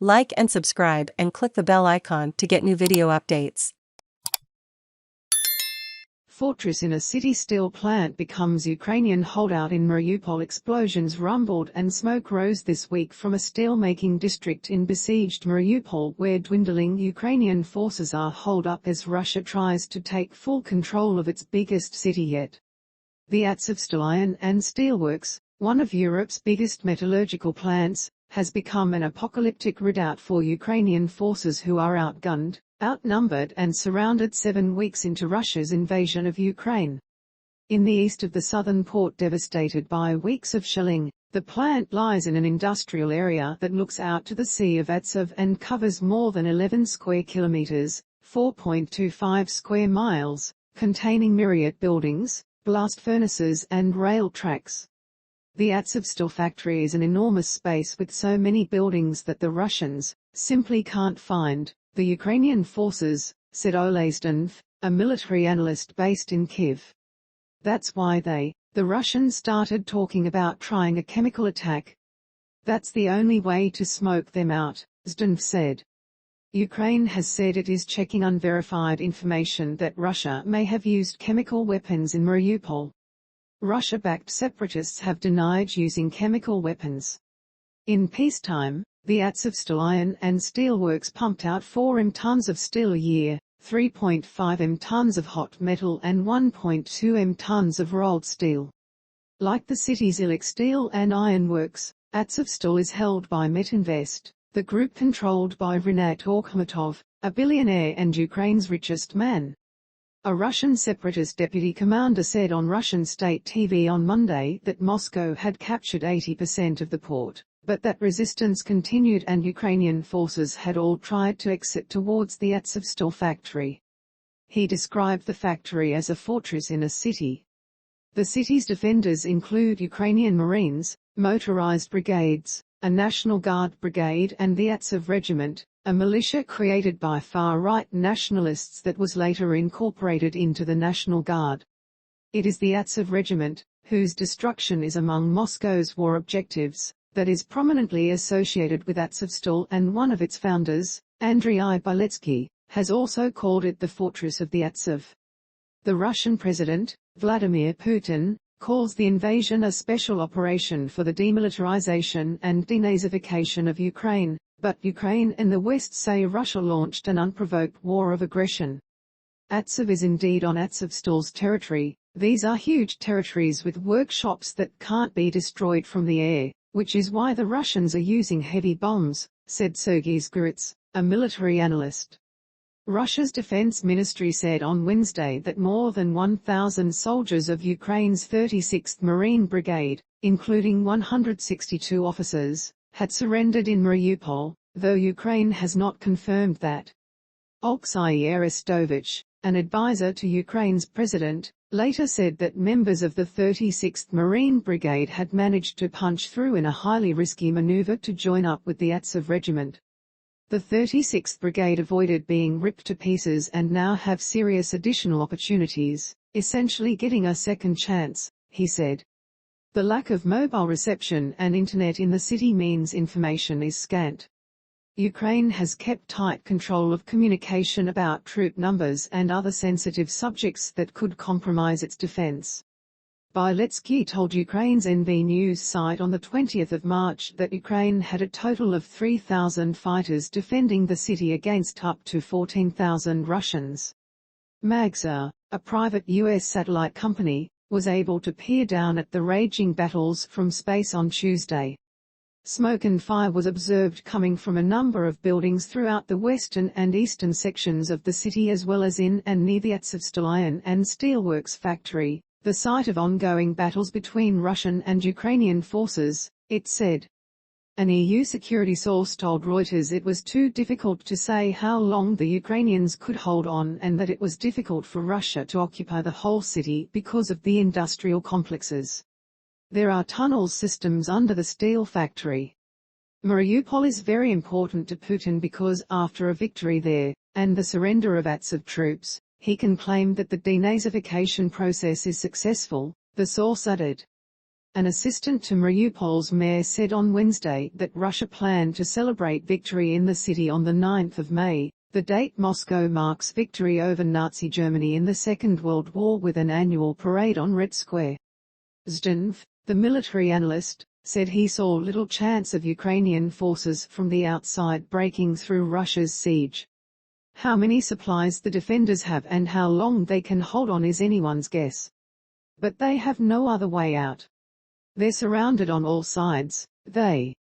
Like and subscribe and click the bell icon to get new video updates. Fortress in a city steel plant becomes Ukrainian holdout in Mariupol. Explosions rumbled and smoke rose this week from a steelmaking district in besieged Mariupol, where dwindling Ukrainian forces are holed up as Russia tries to take full control of its biggest city yet. The Azovstal iron and steelworks, one of Europe's biggest metallurgical plants, has become an apocalyptic redoubt for Ukrainian forces who are outgunned, outnumbered and surrounded 7 weeks into Russia's invasion of Ukraine. In the east of the southern port devastated by weeks of shelling, the plant lies in an industrial area that looks out to the Sea of Azov and covers more than 11 square kilometers, 4.25 square miles, containing myriad buildings, blast furnaces and rail tracks. The Azovstal factory is an enormous space with so many buildings that the Russians simply can't find, the Ukrainian forces, said Oleh Zhdanov, a military analyst based in Kyiv. That's why the Russians started talking about trying a chemical attack. That's the only way to smoke them out, Zhdanov said. Ukraine has said it is checking unverified information that Russia may have used chemical weapons in Mariupol. Russia-backed separatists have denied using chemical weapons. In peacetime, the Azovstal iron and steelworks pumped out 4 tons of steel a year, 3.5 tons of hot metal and 1.2 tons of rolled steel. Like the city's Illich steel and ironworks, Azovstal is held by Metinvest, the group controlled by Rinat Akhmetov, a billionaire and Ukraine's richest man. A Russian separatist deputy commander said on Russian state TV on Monday that Moscow had captured 80% of the port, but that resistance continued and Ukrainian forces had all tried to exit towards the Azovstal factory. He described the factory as a fortress in a city. The city's defenders include Ukrainian Marines, motorized brigades, a National Guard brigade and the Azov Regiment, a militia created by far-right nationalists that was later incorporated into the National Guard. It is the Azov Regiment, whose destruction is among Moscow's war objectives, that is prominently associated with Azovstal, and one of its founders, Andriy Biletskiy, has also called it the Fortress of the Azov. The Russian President, Vladimir Putin, calls the invasion a special operation for the demilitarization and denazification of Ukraine, but Ukraine and the West say Russia launched an unprovoked war of aggression. Azov is indeed on Azovstal's territory. These are huge territories with workshops that can't be destroyed from the air, which is why the Russians are using heavy bombs, said Sergiy Zgurets, a military analyst. Russia's defense ministry said on Wednesday that more than 1,000 soldiers of Ukraine's 36th Marine Brigade, including 162 officers, had surrendered in Mariupol, though Ukraine has not confirmed that. Oleksiy Arestovych, an advisor to Ukraine's president, later said that members of the 36th Marine Brigade had managed to punch through in a highly risky maneuver to join up with the Azov Regiment. The 36th Brigade avoided being ripped to pieces and now have serious additional opportunities, essentially getting a second chance, he said. The lack of mobile reception and internet in the city means information is scant. Ukraine has kept tight control of communication about troop numbers and other sensitive subjects that could compromise its defense. Biletskiy told Ukraine's NV News site on the 20th of March that Ukraine had a total of 3,000 fighters defending the city against up to 14,000 Russians. Magsa, a private U.S. satellite company, was able to peer down at the raging battles from space on Tuesday. Smoke and fire was observed coming from a number of buildings throughout the western and eastern sections of the city, as well as in and near the Azovstal iron and steelworks factory, the site of ongoing battles between Russian and Ukrainian forces, it said. An EU security source told Reuters it was too difficult to say how long the Ukrainians could hold on and that it was difficult for Russia to occupy the whole city because of the industrial complexes. There are tunnel systems under the steel factory. Mariupol is very important to Putin because after a victory there, and the surrender of Azov troops, he can claim that the denazification process is successful, the source added. An assistant to Mariupol's mayor said on Wednesday that Russia planned to celebrate victory in the city on the 9th of May, the date Moscow marks victory over Nazi Germany in the Second World War with an annual parade on Red Square. Zhdanov, the military analyst, said he saw little chance of Ukrainian forces from the outside breaking through Russia's siege. How many supplies the defenders have and how long they can hold on is anyone's guess. But they have no other way out. They're surrounded on all sides, they